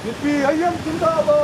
CPIM जिंदाबाद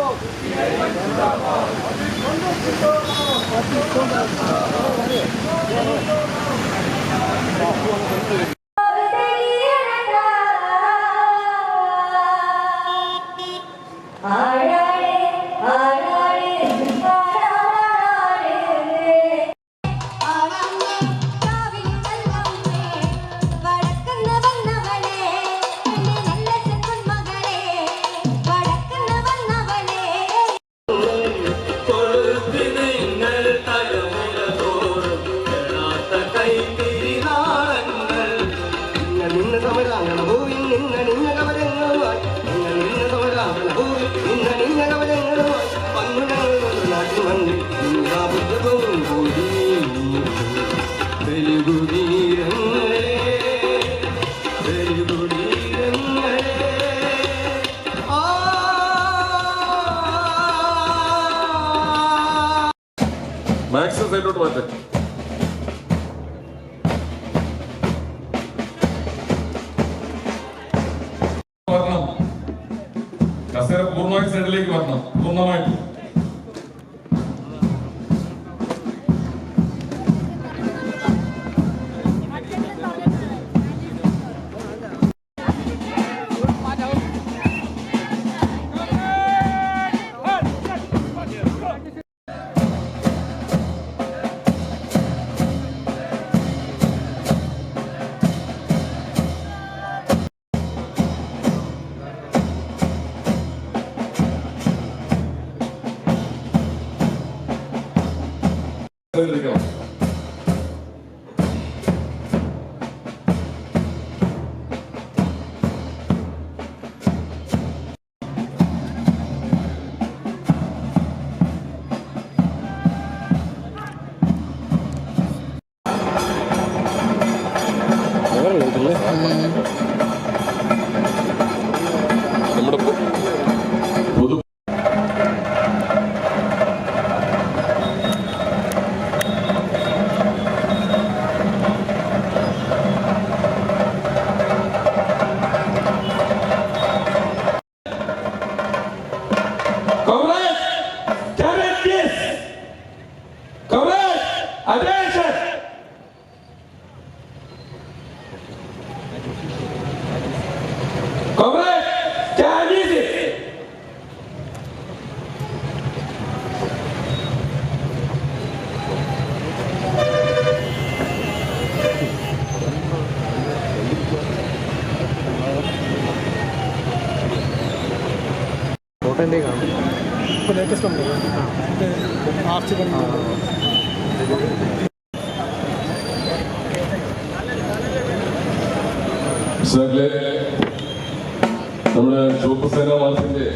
maximum സൈഡിലോട്ട് മാറ്റാം. വരണം, കസേര പൂർണ്ണമായി സൈഡിലേക്ക് വരണം, പൂർണ്ണമായിട്ട്. ഇപ്പോൾ ലേറ്റസ്റ്റ് ഉണ്ട് ആർച്ച് പണി നമ്മുടെ ചുവപ്പ് സേന മാർച്ചിന്റെ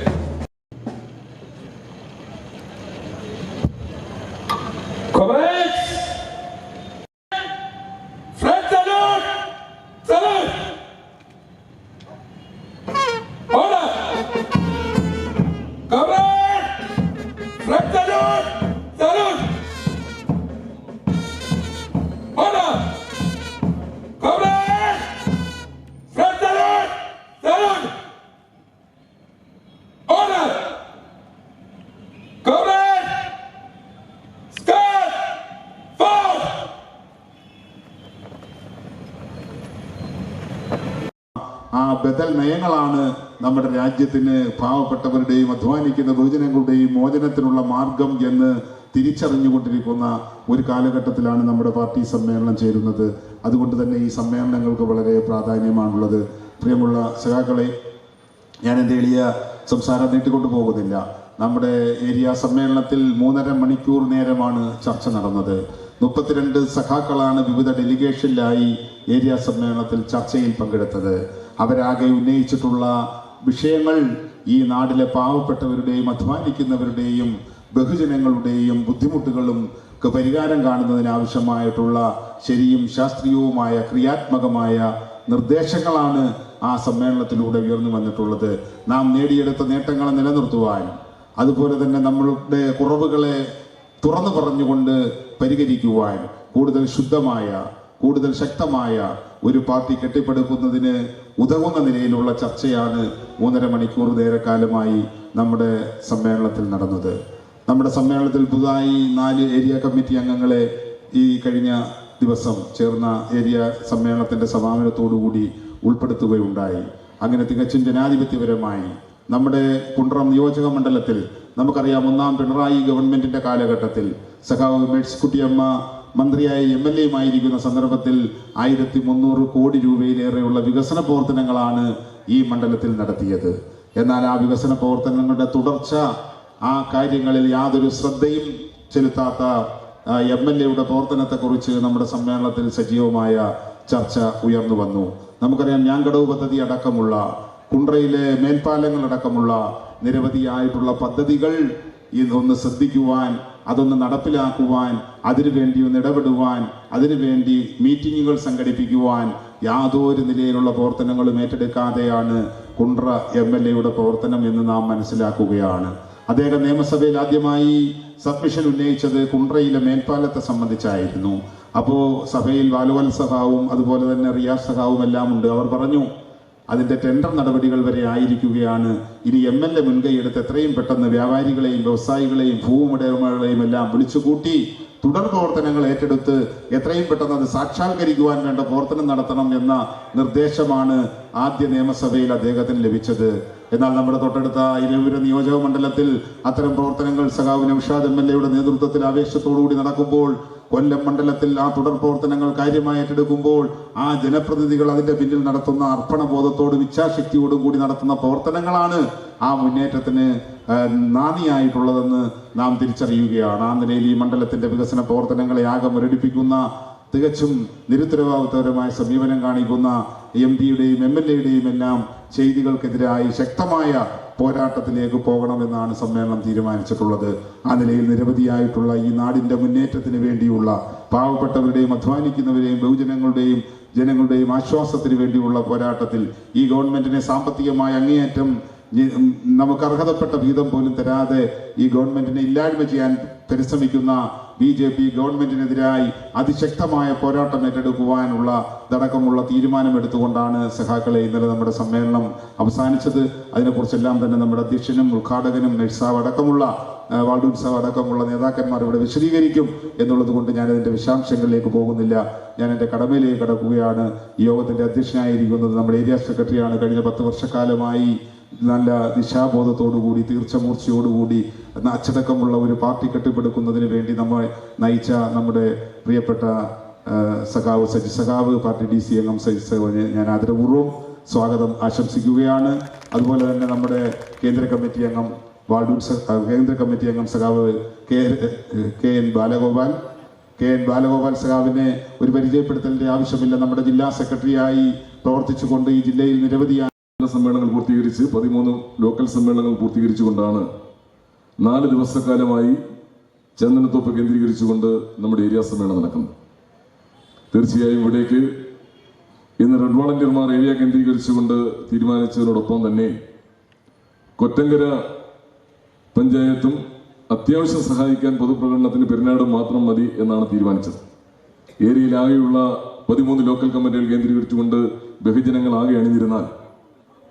ആ ബദൽ നയങ്ങളാണ് നമ്മുടെ രാജ്യത്തിന് പാവപ്പെട്ടവരുടെയും അധ്വാനിക്കുന്ന ബഹുജനങ്ങളുടെയും മോചനത്തിനുള്ള മാർഗം എന്ന് തിരിച്ചറിഞ്ഞുകൊണ്ടിരിക്കുന്ന ഒരു കാലഘട്ടത്തിലാണ് നമ്മുടെ പാർട്ടി സമ്മേളനം ചേരുന്നത്. അതുകൊണ്ട് തന്നെ ഈ സമ്മേളനങ്ങൾക്ക് വളരെ പ്രാധാന്യമാണുള്ളത്. പ്രിയമുള്ള സഖാക്കളെ, ഞാൻ എൻ്റെ എളിയ സംസാരം നീട്ടിക്കൊണ്ടു പോകുന്നില്ല. നമ്മുടെ ഏരിയ സമ്മേളനത്തിൽ 3.5 മണിക്കൂർ നേരമാണ് ചർച്ച നടന്നത്. 32 സഖാക്കളാണ് വിവിധ ഡെലിഗേഷനിലായി ഏരിയ സമ്മേളനത്തിൽ ചർച്ചയിൽ പങ്കെടുത്തത്. അവരാകെ ഉന്നയിച്ചിട്ടുള്ള വിഷയങ്ങൾ ഈ നാട്ടിലെ പാവപ്പെട്ടവരുടെയും അധ്വാനിക്കുന്നവരുടെയും ബഹുജനങ്ങളുടെയും ബുദ്ധിമുട്ടുകളും പരിഹാരം കാണുന്നതിനാവശ്യമായിട്ടുള്ള ശരിയും ശാസ്ത്രീയവുമായ ക്രിയാത്മകമായ നിർദ്ദേശങ്ങളാണ് ആ സമ്മേളനത്തിലൂടെ ഉയർന്നു വന്നിട്ടുള്ളത്. നാം നേടിയെടുത്ത നേട്ടങ്ങളെ നിലനിർത്തുവാൻ, അതുപോലെ തന്നെ നമ്മളുടെ കുറവുകളെ തുറന്നു പറഞ്ഞുകൊണ്ട് പരിഹരിക്കുവാൻ കൂടുതൽ ശുദ്ധമായ, കൂടുതൽ ശക്തമായ ഒരു പാർട്ടി കെട്ടിപ്പടുക്കുന്നതിന് ഉതകുന്ന നിലയിലുള്ള ചർച്ചയാണ് 3.5 മണിക്കൂർ നേരക്കാലമായി നമ്മുടെ സമ്മേളനത്തിൽ നടന്നത്. നമ്മുടെ സമ്മേളനത്തിൽ പുതുതായി 4 ഏരിയ കമ്മിറ്റി അംഗങ്ങളെ ഈ കഴിഞ്ഞ ദിവസം ചേർന്ന ഏരിയ സമ്മേളനത്തിൻ്റെ സമാപനത്തോടുകൂടി ഉൾപ്പെടുത്തുകയുണ്ടായി. അങ്ങനെ തികച്ചും ജനാധിപത്യപരമായി നമ്മുടെ കുണ്ട്രം നിയോജക മണ്ഡലത്തിൽ നമുക്കറിയാം, 1ാം പിണറായി ഗവൺമെന്റിന്റെ കാലഘട്ടത്തിൽ സഖാവ് മേഴ്സിക്കുട്ടിയമ്മ മന്ത്രിയായി MLA-യുമായിരിക്കുന്ന സന്ദർഭത്തിൽ 1300 കോടി രൂപയിലേറെയുള്ള വികസന പ്രവർത്തനങ്ങളാണ് ഈ മണ്ഡലത്തിൽ നടത്തിയത്. എന്നാൽ ആ വികസന പ്രവർത്തനങ്ങളുടെ തുടർച്ച, ആ കാര്യങ്ങളിൽ യാതൊരു ശ്രദ്ധയും ചെലുത്താത്ത MLA-യുടെ പ്രവർത്തനത്തെക്കുറിച്ച് നമ്മുടെ സമ്മേളനത്തിൽ സജീവമായ ചർച്ച ഉയർന്നു വന്നു. നമുക്കറിയാം, ഞാങ്കടവ് പദ്ധതി അടക്കമുള്ള, കുണ്ട്രയിലെ മേൽപ്പാലങ്ങളടക്കമുള്ള നിരവധിയായിട്ടുള്ള പദ്ധതികൾ ഒന്ന് ശ്രദ്ധിക്കുവാൻ, അതൊന്ന് നടപ്പിലാക്കുവാൻ, അതിനുവേണ്ടി ഒന്ന് ഇടപെടുവാൻ, അതിനുവേണ്ടി മീറ്റിങ്ങുകൾ സംഘടിപ്പിക്കുവാൻ യാതൊരു നിലയിലുള്ള പ്രവർത്തനങ്ങളും ഏറ്റെടുക്കാതെയാണ് കുണ്ട്ര MLA-യുടെ പ്രവർത്തനം എന്ന് നാം മനസ്സിലാക്കുകയാണ്. അദ്ദേഹം നിയമസഭയിൽ ആദ്യമായി സബ്മിഷൻ ഉന്നയിച്ചത് കുണ്ട്രയിലെ മേൽപ്പാലത്തെ സംബന്ധിച്ചായിരുന്നു. അപ്പോൾ സഭയിൽ വാലുവൽ സഖാവും അതുപോലെ തന്നെ റിയാസ് സഖാവും എല്ലാം ഉണ്ട്. അവർ പറഞ്ഞു, അതിൻ്റെ ടെൻഡർ നടപടികൾ വരെ ആയിരിക്കുകയാണ്. ഇനി MLA മുൻകൈയെടുത്ത് എത്രയും പെട്ടെന്ന് വ്യാപാരികളെയും വ്യവസായികളെയും ഭൂവുടമകളെയും എല്ലാം വിളിച്ചുകൂട്ടി തുടർ പ്രവർത്തനങ്ങൾ ഏറ്റെടുത്ത് എത്രയും പെട്ടെന്ന് അത് സാക്ഷാത്കരിക്കുവാൻ വേണ്ട പ്രവർത്തനം നടത്തണം എന്ന നിർദ്ദേശമാണ് ആദ്യ നിയമസഭയിൽ അദ്ദേഹത്തിന് ലഭിച്ചത്. എന്നാൽ നമ്മുടെ തൊട്ടടുത്ത ഇരവിപുര നിയോജക മണ്ഡലത്തിൽ അത്തരം പ്രവർത്തനങ്ങൾ സഖാവ് നൗഷാദ് MLA-യുടെ നേതൃത്വത്തിൽ ആവേശത്തോടുകൂടി നടക്കുമ്പോൾ, കൊല്ലം മണ്ഡലത്തിൽ ആ തുടർ പ്രവർത്തനങ്ങൾ കാര്യമായി ഏറ്റെടുക്കുമ്പോൾ, ആ ജനപ്രതിനിധികൾ അതിന്റെ പിന്നിൽ നടത്തുന്ന അർപ്പണബോധത്തോടും ഇച്ഛാശക്തിയോടും കൂടി നടത്തുന്ന പ്രവർത്തനങ്ങളാണ് ആ മുന്നേറ്റത്തിന് നാന്ദിയായിട്ടുള്ളതെന്ന് നാം തിരിച്ചറിയുകയാണ്. ആ നിലയിൽ ഈ മണ്ഡലത്തിന്റെ വികസന പ്രവർത്തനങ്ങളെ ആകെ മുരടിപ്പിക്കുന്ന, തികച്ചും നിരുത്തരവാദിത്വപരമായ സമീപനം കാണിക്കുന്ന MP-യുടെയും MLA-യുടെയും എല്ലാം ചെയ്തികൾക്കെതിരായി ശക്തമായ പോരാട്ടത്തിലേക്ക് പോകണമെന്നാണ് സമ്മേളനം തീരുമാനിച്ചിട്ടുള്ളത്. ആ നിലയിൽ നിരവധിയായിട്ടുള്ള ഈ നാടിന്റെ മുന്നേറ്റത്തിന് വേണ്ടിയുള്ള, പാവപ്പെട്ടവരുടെയും അധ്വാനിക്കുന്നവരെയും ബഹുജനങ്ങളുടെയും ജനങ്ങളുടെയും ആശ്വാസത്തിന് വേണ്ടിയുള്ള പോരാട്ടത്തിൽ ഈ ഗവൺമെന്റിനെ സാമ്പത്തികമായി അങ്ങേയറ്റം നമുക്ക് അർഹതപ്പെട്ട വീതം പോലും തരാതെ ഈ ഗവൺമെന്റിനെ ഇല്ലായ്മ ചെയ്യാൻ പരിശ്രമിക്കുന്ന BJP ഗവൺമെന്റിനെതിരായി അതിശക്തമായ പോരാട്ടം ഏറ്റെടുക്കുവാനുള്ള അടക്കമുള്ള തീരുമാനമെടുത്തുകൊണ്ടാണ് സഖാക്കളെ ഇന്നലെ നമ്മുടെ സമ്മേളനം അവസാനിച്ചത്. അതിനെക്കുറിച്ചെല്ലാം തന്നെ നമ്മുടെ അധ്യക്ഷനും ഉദ്ഘാടകനും നഴ്സാവ് അടക്കമുള്ള വാർഡുത്സവ അടക്കമുള്ള നേതാക്കന്മാർ ഇവിടെ വിശദീകരിക്കും എന്നുള്ളത് കൊണ്ട് ഞാനതിൻ്റെ വിശദാംശങ്ങളിലേക്ക് പോകുന്നില്ല. ഞാൻ എൻ്റെ കടമയിലേക്ക് കടക്കുകയാണ്. ഈ യോഗത്തിൻ്റെ അധ്യക്ഷനായിരിക്കുന്നത് നമ്മുടെ ഏരിയ സെക്രട്ടറിയാണ്. കഴിഞ്ഞ 10 വർഷക്കാലമായി നല്ല ദിശാബോധത്തോടുകൂടി, തീർച്ചമൂർച്ചയോടുകൂടി അച്ചടക്കമുള്ള ഒരു പാർട്ടി കെട്ടിപ്പടുക്കുന്നതിന് വേണ്ടി നമ്മെ നയിച്ച നമ്മുടെ പ്രിയപ്പെട്ട സഖാവ് സജി സഖാവ്, പാർട്ടി DC അംഗം സജി സഖാവിനെ ഞാൻ ആദരപൂർവ്വം സ്വാഗതം ആശംസിക്കുകയാണ്. അതുപോലെ തന്നെ നമ്മുടെ കേന്ദ്ര കമ്മിറ്റി അംഗം കേന്ദ്ര കമ്മിറ്റി അംഗം സഖാവ് കെ എൻ ബാലഗോപാൽ സഖാവിനെ ഒരു പരിചയപ്പെടുത്തലിന്റെ ആവശ്യമില്ല. നമ്മുടെ ജില്ലാ സെക്രട്ടറിയായി പ്രവർത്തിച്ചുകൊണ്ട് ഈ ജില്ലയിൽ നിരവധി സമ്മേളനങ്ങൾ പൂർത്തീകരിച്ച് 13 ലോക്കൽ സമ്മേളനങ്ങൾ പൂർത്തീകരിച്ചുകൊണ്ടാണ് 4 ദിവസക്കാലമായി ചന്ദനത്തോപ്പ് കേന്ദ്രീകരിച്ചുകൊണ്ട് നമ്മുടെ ഏരിയ സമ്മേളനം നടക്കുന്നത്. തീർച്ചയായും ഇവിടേക്ക് ഇന്ന് റെഡ് വോളണ്ടിയർമാർ ഏരിയ കേന്ദ്രീകരിച്ചുകൊണ്ട് തീരുമാനിച്ചതിനോടൊപ്പം തന്നെ കൊറ്റങ്കര പഞ്ചായത്തും അത്യാവശ്യം സഹായിക്കാൻ പൊതുപ്രകടനത്തിന് പെരുന്നാടും മാത്രം മതി എന്നാണ് തീരുമാനിച്ചത്. ഏരിയയിലാകെയുള്ള 13 ലോക്കൽ കമ്മിറ്റികൾ കേന്ദ്രീകരിച്ചുകൊണ്ട് ബഹുജനങ്ങൾ ആകെ അണിനിരുന്നാൽ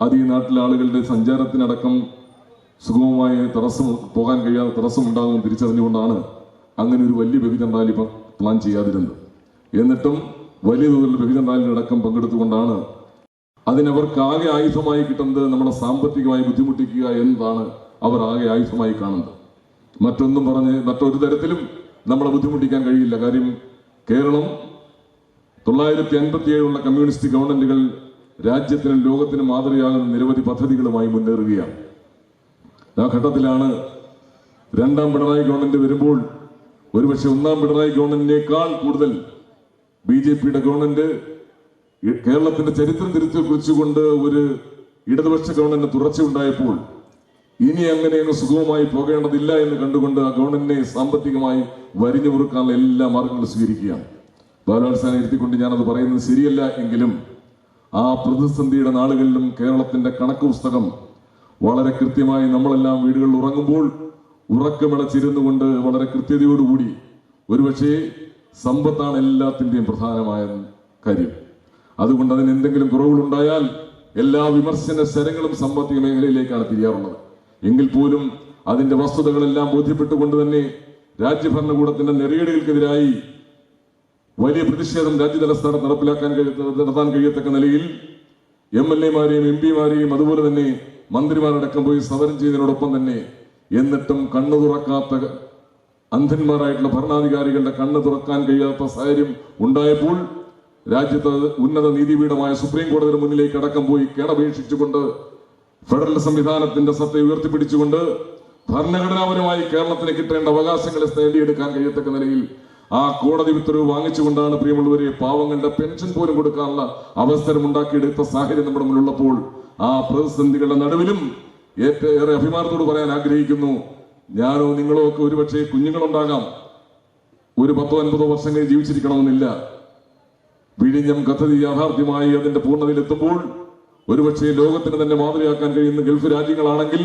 അത് ഈ നാട്ടിലെ ആളുകളുടെ സഞ്ചാരത്തിനടക്കം സുഗമമായ പോകാൻ കഴിയാതെ തടസ്സമുണ്ടാകുമെന്ന് തിരിച്ചറിഞ്ഞുകൊണ്ടാണ് അങ്ങനെ ഒരു വലിയ ബഹുജൻ റാലി പ്ലാൻ ചെയ്യാതിരുന്നത്. എന്നിട്ടും വലിയ തോതിൽ ബഹുജൻ റാലിയിലടക്കം പങ്കെടുത്തുകൊണ്ടാണ് അതിനവർക്ക് ആകെ ആയുധമായി കിട്ടുന്നത് നമ്മളെ സാമ്പത്തികമായി ബുദ്ധിമുട്ടിക്കുക എന്നതാണ് അവർ ആകെ ആയുധമായി കാണുന്നത്. മറ്റൊന്നും പറഞ്ഞ് മറ്റൊരു തരത്തിലും നമ്മളെ ബുദ്ധിമുട്ടിക്കാൻ കഴിയില്ല. കാര്യം കേരളം 957 കമ്മ്യൂണിസ്റ്റ് ഗവൺമെന്റുകൾ രാജ്യത്തിനും ലോകത്തിനും മാതൃകയാകുന്ന നിരവധി പദ്ധതികളുമായി മുന്നേറുകയാണ്. ആ ഘട്ടത്തിലാണ് 2ാം പിണറായി ഗവൺമെന്റ് വരുമ്പോൾ ഒരുപക്ഷെ 1ാം പിണറായി ഗവൺമെന്റിനേക്കാൾ കൂടുതൽ BJPയുടെ ഗവൺമെന്റ് കേരളത്തിന്റെ ചരിത്രം തിരുത്തി കുറിച്ചുകൊണ്ട് ഒരു ഇടതുപക്ഷ ഗവൺമെന്റ് തുടർച്ചയുണ്ടായപ്പോൾ ഇനി അങ്ങനെ അങ്ങ് സുഗമമായി പോകേണ്ടതില്ല എന്ന് കണ്ടുകൊണ്ട് ആ ഗവൺമെന്റിനെ സാമ്പത്തികമായി വരിഞ്ഞു മുറുക്കാനുള്ള എല്ലാ മാർഗങ്ങളും സ്വീകരിക്കുകയാണ്. ബാലാവസാനം ഇരുത്തിക്കൊണ്ട് ഞാനത് പറയുന്നത് ശരിയല്ല എങ്കിലും ആ പ്രതിസന്ധിയുടെ നാളുകളിലും കേരളത്തിന്റെ കണക്ക് പുസ്തകം വളരെ കൃത്യമായി നമ്മളെല്ലാം വീടുകളിൽ ഉറങ്ങുമ്പോൾ ഉറക്കമിളച്ചിരുന്നു കൊണ്ട് വളരെ കൃത്യതയോടുകൂടി ഒരുപക്ഷെ സമ്പത്താണ് എല്ലാത്തിന്റെയും പ്രധാനമായ കാര്യം. അതുകൊണ്ട് അതിന് എന്തെങ്കിലും കുറവുകളുണ്ടായാൽ എല്ലാ വിമർശന ശരങ്ങളും സാമ്പത്തിക മേഖലയിലേക്കാണ് തിരിയാറുള്ളത്. എങ്കിൽ പോലും അതിന്റെ വസ്തുതകളെല്ലാം ബോധ്യപ്പെട്ടുകൊണ്ട് തന്നെ രാജ്യഭരണകൂടത്തിന്റെ നെറിയടികൾക്കെതിരായി വലിയ പ്രതിഷേധം രാജ്യതലസ്ഥാനത്ത് നടത്താൻ കഴിയത്തക്ക നിലയിൽ MLA-മാരെയും MP-മാരെയും അതുപോലെ തന്നെ മന്ത്രിമാരടക്കം പോയി സമരം ചെയ്യുന്നതിനോടൊപ്പം തന്നെ എന്നിട്ടും കണ്ണു തുറക്കാത്ത അന്ധന്മാരായിട്ടുള്ള ഭരണാധികാരികളുടെ കണ്ണ് തുറക്കാൻ കഴിയാത്ത സാഹചര്യം ഉണ്ടായപ്പോൾ രാജ്യത്ത് ഉന്നത നീതിപീഠമായ സുപ്രീം കോടതിയുടെ മുന്നിലേക്ക് അടക്കം പോയി കേണപേക്ഷിച്ചുകൊണ്ട് ഫെഡറൽ സംവിധാനത്തിന്റെ സത്തയെ ഉയർത്തിപ്പിടിച്ചുകൊണ്ട് ഭരണഘടനാപരമായി കേരളത്തിന് കിട്ടേണ്ട അവകാശങ്ങളെ നേടിയെടുക്കാൻ കഴിയത്തക്ക നിലയിൽ ആ കോടതി ഉത്തരവ് വാങ്ങിച്ചുകൊണ്ടാണ് പ്രിയമുള്ളവരെ പാവങ്ങളുടെ പെൻഷൻ പോലും കൊടുക്കാനുള്ള അവസരം ഉണ്ടാക്കിയെടുത്ത സാഹചര്യം നമ്മുടെ മുന്നിലുള്ളപ്പോൾ ആ പ്രതിസന്ധികളുടെ നടുവിലും ഏറെ അഭിമാനത്തോട് പറയാൻ ആഗ്രഹിക്കുന്നു. ഞാനോ നിങ്ങളോ ഒക്കെ ഒരുപക്ഷെ കുഞ്ഞുങ്ങളുണ്ടാകാം, ഒരു 10-50 വർഷം കഴിഞ്ഞ് ജീവിച്ചിരിക്കണമെന്നില്ല. വിഴിഞ്ഞം പദ്ധതി യാഥാർത്ഥ്യമായി അതിന്റെ പൂർണ്ണതയിലെത്തുമ്പോൾ ഒരുപക്ഷെ ലോകത്തിന് തന്നെ മാതൃകയാക്കാൻ കഴിയുന്ന ഗൾഫ് രാജ്യങ്ങളാണെങ്കിൽ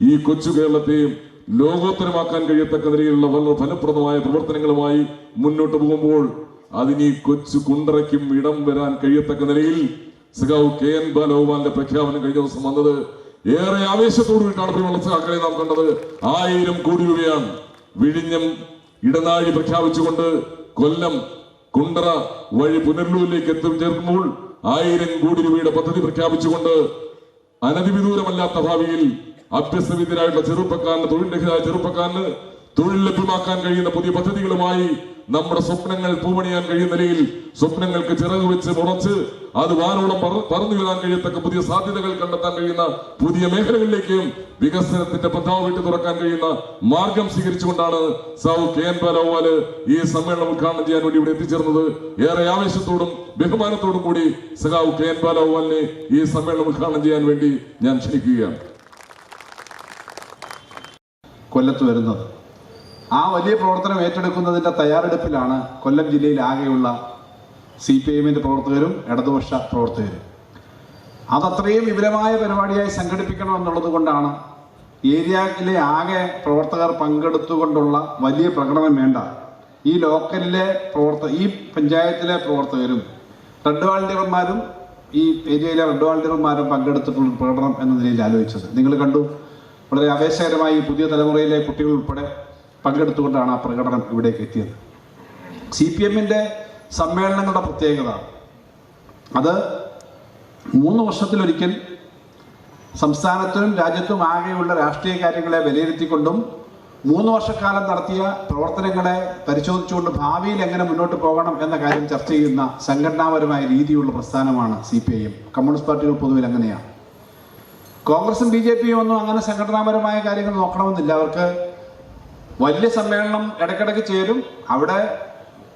ഈ കൊച്ചു കേരളത്തെയും ലോകോത്തരമാക്കാൻ കഴിയത്തക്ക നിലയിലുള്ള വളരെ ഫലപ്രദമായ പ്രവർത്തനങ്ങളുമായി മുന്നോട്ട് പോകുമ്പോൾ അതിന് ഈ കൊച്ചു കുണ്ടറയ്ക്കും ഇടം വരാൻ കഴിയത്തക്ക നിലയിൽ സഖാവ് KN ബാലഗോപാലിന്റെ പ്രഖ്യാപനം കഴിഞ്ഞ ദിവസം വന്നത് ഏറെ ആവേശത്തോടുകൂടിയിട്ടാണ് പ്രിയമുള്ള സഖാക്കളെ നാം കണ്ടത്. 1000 കോടി രൂപയാണ് വിഴിഞ്ഞം ഇടനാഴി പ്രഖ്യാപിച്ചുകൊണ്ട് കൊല്ലം കുണ്ടറ വഴി പുനലൂരിലേക്ക് ചേർക്കുമ്പോൾ 1000 കോടി രൂപയുടെ പദ്ധതി പ്രഖ്യാപിച്ചുകൊണ്ട് അനധിവിദൂരമല്ലാത്ത ഭാവിയിൽ അഭ്യസ്തവിദ്യരായിട്ടുള്ള ചെറുപ്പക്കാരന്, തൊഴിൽരഹിതരായ ചെറുപ്പക്കാരന് തൊഴിൽ ലഭ്യമാക്കാൻ കഴിയുന്ന പുതിയ പദ്ധതികളുമായി നമ്മുടെ സ്വപ്നങ്ങൾ പൂവണിയാൻ കഴിയുന്ന നിലയിൽ സ്വപ്നങ്ങൾക്ക് ചിറക് വെച്ച് മുറച്ച് അത് വാനോളം പറന്നു വീഴാൻ കഴിയത്തക്ക പുതിയ സാധ്യതകൾ കണ്ടെത്താൻ കഴിയുന്ന പുതിയ മേഖലകളിലേക്കും വികസനത്തിന്റെ പന്ഥാവ് വിട്ടു തുറക്കാൻ കഴിയുന്ന മാർഗം സ്വീകരിച്ചുകൊണ്ടാണ് സഖാവ് KN ബാലഗോപാല് ഈ സമ്മേളനം ഉദ്ഘാടനം ചെയ്യാൻ വേണ്ടി ഇവിടെ എത്തിച്ചേർന്നത്. ഏറെ ആവേശത്തോടും ബഹുമാനത്തോടും കൂടി സഖാവ് KN ബാലഗോപാലിനെ ഈ സമ്മേളനം ഉദ്ഘാടനം ചെയ്യാൻ വേണ്ടി ഞാൻ ക്ഷണിക്കുകയാണ്. കൊല്ലത്ത് വരുന്നത് ആ വലിയ പ്രവർത്തനം ഏറ്റെടുക്കുന്നതിൻ്റെ തയ്യാറെടുപ്പിലാണ് കൊല്ലം ജില്ലയിൽ ആകെയുള്ള CPIM-ന്റെ പ്രവർത്തകരും ഇടതുപക്ഷ പ്രവർത്തകരും. അതത്രയും വിപുലമായ പരിപാടിയായി സംഘടിപ്പിക്കണമെന്നുള്ളത് കൊണ്ടാണ് ഏരിയയിലെ ആകെ പ്രവർത്തകർ പങ്കെടുത്തുകൊണ്ടുള്ള വലിയ പ്രകടനം വേണ്ട. ഈ ലോക്കലിലെ ഈ പഞ്ചായത്തിലെ പ്രവർത്തകരും റെഡ് വാളണ്ടിയർമാരും ഈ ഏരിയയിലെ റെഡ് വാളണ്ടിയർമാരും പങ്കെടുത്തിട്ടുള്ള പ്രകടനം എന്ന നിലയിൽ ആലോചിച്ചത് നിങ്ങൾ കണ്ടു. വളരെ ആവേശകരമായി പുതിയ തലമുറയിലെ കുട്ടികൾ ഉൾപ്പെടെ പങ്കെടുത്തുകൊണ്ടാണ് ആ പ്രകടനം ഇവിടേക്ക് എത്തിയത്. CPM-ന്റെ സമ്മേളനങ്ങളുടെ പ്രത്യേകത അത് 3 വർഷത്തിലൊരിക്കൽ സംസ്ഥാനത്തിനും രാജ്യത്തും ആകെയുള്ള രാഷ്ട്രീയ കാര്യങ്ങളെ വിലയിരുത്തിക്കൊണ്ടും 3 വർഷക്കാലം നടത്തിയ പ്രവർത്തനങ്ങളെ പരിശോധിച്ചുകൊണ്ട് ഭാവിയിൽ എങ്ങനെ മുന്നോട്ട് പോകണം എന്ന കാര്യം ചർച്ച ചെയ്യുന്ന സംഘടനാപരമായ രീതിയുള്ള പ്രസ്ഥാനമാണ് CPIM. കമ്മ്യൂണിസ്റ്റ് പാർട്ടികൾ പൊതുവിൽ അങ്ങനെയാണ്. കോൺഗ്രസും ബി ജെ പിയും ഒന്നും അങ്ങനെ സംഘടനാപരമായ കാര്യങ്ങൾ നോക്കണമെന്നില്ല. അവർക്ക് വലിയ സമ്മേളനം ഇടയ്ക്കിടയ്ക്ക് ചേരും, അവിടെ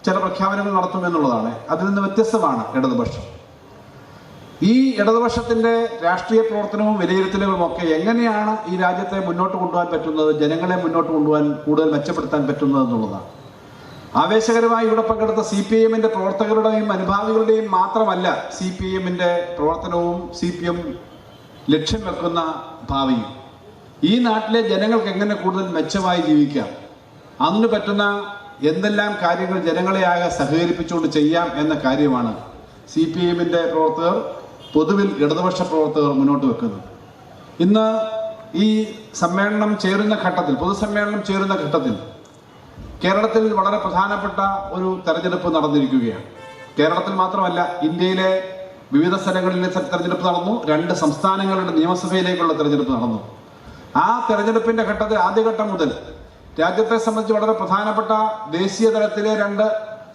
ചില പ്രഖ്യാപനങ്ങൾ നടത്തുമെന്നുള്ളതാണ്. അതിൽ നിന്ന് വ്യത്യസ്തമാണ് ഇടതുപക്ഷം. ഈ ഇടതുപക്ഷത്തിൻ്റെ രാഷ്ട്രീയ പ്രവർത്തനവും വിലയിരുത്തലുകളും ഒക്കെ എങ്ങനെയാണ് ഈ രാജ്യത്തെ മുന്നോട്ട് കൊണ്ടുപോകാൻ പറ്റുന്നത്, ജനങ്ങളെ മുന്നോട്ട് കൊണ്ടുപോകാൻ കൂടുതൽ മെച്ചപ്പെടുത്താൻ പറ്റുന്നത് എന്നുള്ളതാണ്. ആവേശകരമായി ഇവിടെ പങ്കെടുത്ത CPIM പ്രവർത്തകരുടെയും അനുഭാവികളുടെയും മാത്രമല്ല CPIM പ്രവർത്തനവും CPM ലക്ഷ്യം വെക്കുന്ന ഭാവിയും. ഈ നാട്ടിലെ ജനങ്ങൾക്ക് എങ്ങനെ കൂടുതൽ മെച്ചമായി ജീവിക്കാം, അതിന് പറ്റുന്ന എന്തെല്ലാം കാര്യങ്ങൾ ജനങ്ങളെ ആകെ സഹകരിപ്പിച്ചുകൊണ്ട് ചെയ്യാം എന്ന കാര്യമാണ് CPIM പ്രവർത്തകർ, പൊതുവിൽ ഇടതുപക്ഷ പ്രവർത്തകർ മുന്നോട്ട് വെക്കുന്നത്. ഇന്ന് ഈ സമ്മേളനം ചേരുന്ന ഘട്ടത്തിൽ, പൊതുസമ്മേളനം ചേരുന്ന ഘട്ടത്തിൽ കേരളത്തിൽ വളരെ പ്രധാനപ്പെട്ട ഒരു തെരഞ്ഞെടുപ്പ് നടന്നിരിക്കുകയാണ്. കേരളത്തിൽ മാത്രമല്ല, ഇന്ത്യയിലെ വിവിധ സ്ഥലങ്ങളിലെ തെരഞ്ഞെടുപ്പ് നടന്നു. 2 സംസ്ഥാനങ്ങളുടെ നിയമസഭയിലേക്കുള്ള തെരഞ്ഞെടുപ്പ് നടന്നു. ആ തെരഞ്ഞെടുപ്പിന്റെ ഘട്ടത്തിൽ, ആദ്യഘട്ടം മുതൽ രാജ്യത്തെ സംബന്ധിച്ച് വളരെ പ്രധാനപ്പെട്ട ദേശീയ തലത്തിലെ 2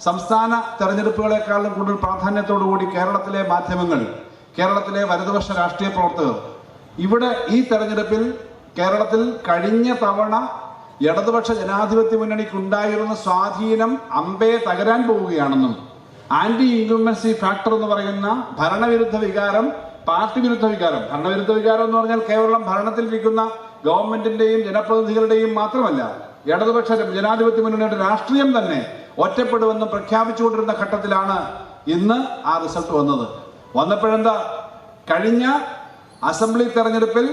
സംസ്ഥാന തെരഞ്ഞെടുപ്പുകളെക്കാളും കൂടുതൽ പ്രാധാന്യത്തോടുകൂടി കേരളത്തിലെ മാധ്യമങ്ങൾ, കേരളത്തിലെ വലതുപക്ഷ രാഷ്ട്രീയ പ്രവർത്തകർ ഇവിടെ ഈ തെരഞ്ഞെടുപ്പിൽ കേരളത്തിൽ കഴിഞ്ഞ തവണ ഇടതുപക്ഷ ജനാധിപത്യ മുന്നണിക്കുണ്ടായിരുന്ന സ്വാധീനം അമ്പേ തകരാൻ പോവുകയാണെന്നും ആന്റി ഇൻകംബൻസി ഫാക്ടർ എന്ന് പറയുന്ന ഭരണവിരുദ്ധ വികാരം, പാർട്ടി വിരുദ്ധ വികാരം, ഭരണവിരുദ്ധ വികാരം എന്ന് പറഞ്ഞാൽ കേവലം ഭരണത്തിലിരിക്കുന്ന ഗവൺമെന്റിന്റെയും ജനപ്രതിനിധികളുടെയും മാത്രമല്ല, ഇടതുപക്ഷ ജനാധിപത്യ മുന്നണിയുടെ രാഷ്ട്രീയം തന്നെ ഒറ്റപ്പെടുമെന്ന് പ്രഖ്യാപിച്ചുകൊണ്ടിരുന്ന ഘട്ടത്തിലാണ് ഇന്ന് ആ റിസൾട്ട് വന്നത്. വന്നപ്പോഴെന്താ, കഴിഞ്ഞ അസംബ്ലി തെരഞ്ഞെടുപ്പിൽ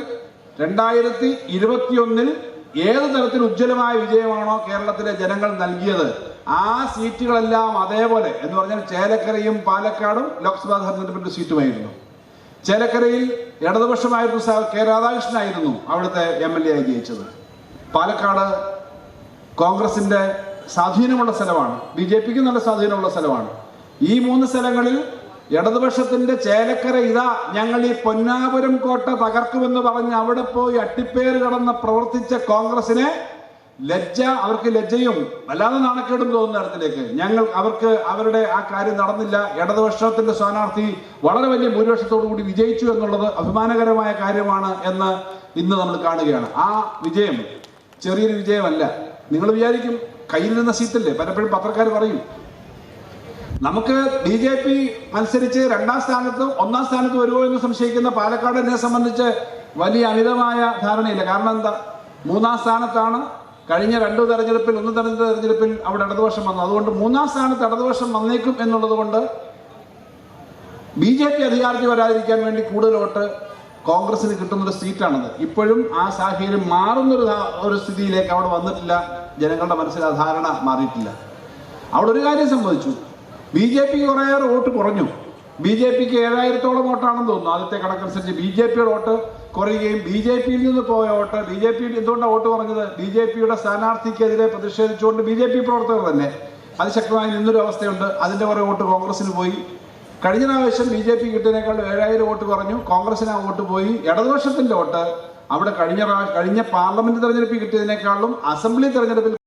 2021 ഏത് തരത്തിൽ ഉജ്ജ്വലമായ വിജയമാണോ കേരളത്തിലെ ജനങ്ങൾ നൽകിയത്, ആ സീറ്റുകളെല്ലാം അതേപോലെ എന്ന് പറഞ്ഞാൽ ചേലക്കരയും പാലക്കാടും ലോക്സഭാ തെരഞ്ഞെടുപ്പിന്റെ സീറ്റുമായിരുന്നു. ചേലക്കരയിൽ ഇടതുപക്ഷമായിരുന്നു, കെ രാധാകൃഷ്ണനായിരുന്നു അവിടുത്തെ MLA ആയി ജയിച്ചത്. പാലക്കാട് കോൺഗ്രസിന്റെ സ്വാധീനമുള്ള സ്ഥലമാണ്, BJPക്ക് നല്ല സ്വാധീനമുള്ള സ്ഥലമാണ്. ഈ 3 സ്ഥലങ്ങളിൽ ഇടതുപക്ഷത്തിന്റെ ചേലക്കര, ഇതാ ഞങ്ങൾ ഈ പൊന്നാപുരം കോട്ട തകർക്കുമെന്ന് പറഞ്ഞ് അവിടെ പോയി അട്ടിപ്പേര് കടന്ന് പ്രവർത്തിച്ച കോൺഗ്രസിനെ അവർക്ക് ലജ്ജയും വല്ലാതെ നാണക്കേടും തോന്നുന്ന തരത്തിലേക്ക് അവരുടെ ആ കാര്യം നടന്നില്ല. ഇടതുപക്ഷത്തിന്റെ സ്ഥാനാർത്ഥി വളരെ വലിയ ഭൂരിപക്ഷത്തോടു കൂടി വിജയിച്ചു എന്നുള്ളത് അഭിമാനകരമായ കാര്യമാണ് എന്ന് ഇന്ന് നമ്മൾ കാണുകയാണ്. ആ വിജയം ചെറിയൊരു വിജയമല്ല. നിങ്ങൾ വിചാരിക്കും കയ്യിൽ നിന്ന സീറ്റല്ലേ, പലപ്പോഴും പത്രക്കാർ പറയും. നമുക്ക് BJP മത്സരിച്ച് 2ാം സ്ഥാനത്തും 1ാം സ്ഥാനത്ത് വരുമോ എന്ന് സംശയിക്കുന്ന പാലക്കാടിനെ സംബന്ധിച്ച് വലിയ അമിതമായ ധാരണയില്ല. കാരണം എന്താ, 3ാം സ്ഥാനത്താണ് കഴിഞ്ഞ 2 തെരഞ്ഞെടുപ്പിൽ, 1 തെരഞ്ഞെടുപ്പിൽ അവിടെ ഇടതുപക്ഷം വന്നു. അതുകൊണ്ട് 3ാം സ്ഥാനത്ത് ഇടതുപക്ഷം വന്നേക്കും എന്നുള്ളത് കൊണ്ട് BJP അധികാരത്തിൽ വരാതിരിക്കാൻ വേണ്ടി കൂടുതൽ വോട്ട് കോൺഗ്രസിന് കിട്ടുന്നൊരു സീറ്റാണത്. ഇപ്പോഴും ആ സാഹചര്യം മാറുന്നൊരു സ്ഥിതിയിലേക്ക് അവിടെ വന്നിട്ടില്ല. ജനങ്ങളുടെ മനസ്സിൽ ആ ധാരണ മാറിയിട്ടില്ല. അവിടെ ഒരു കാര്യം സംഭവിച്ചു, BJPക്ക് കുറേയേറെ വോട്ട് കുറഞ്ഞു. BJPക്ക് 7000-ഓളം വോട്ടാണെന്ന് തോന്നുന്നു. ആദ്യത്തെ കണക്കനുസരിച്ച് BJPയുടെ വോട്ട് കുറയുകയും BJPയിൽ നിന്ന് പോയ വോട്ട്, BJP എന്തുകൊണ്ടാണ് വോട്ട് കുറഞ്ഞത്, BJPയുടെ സ്ഥാനാർത്ഥിക്കെതിരെ പ്രതിഷേധിച്ചുകൊണ്ട് BJP പ്രവർത്തകർ തന്നെ അതിശക്തമായി നിന്നൊരു അവസ്ഥയുണ്ട്. അതിൻ്റെ കുറേ വോട്ട് കോൺഗ്രസിന് പോയി. കഴിഞ്ഞ പ്രാവശ്യം BJP കിട്ടിയതിനേക്കാൾ 7000 വോട്ട് കുറഞ്ഞു, കോൺഗ്രസിന് ആ വോട്ട് പോയി. ഇടതുപക്ഷത്തിൻ്റെ വോട്ട് അവിടെ കഴിഞ്ഞ പാർലമെന്റ് തെരഞ്ഞെടുപ്പിൽ കിട്ടിയതിനേക്കാളും അസംബ്ലി തെരഞ്ഞെടുപ്പിൽ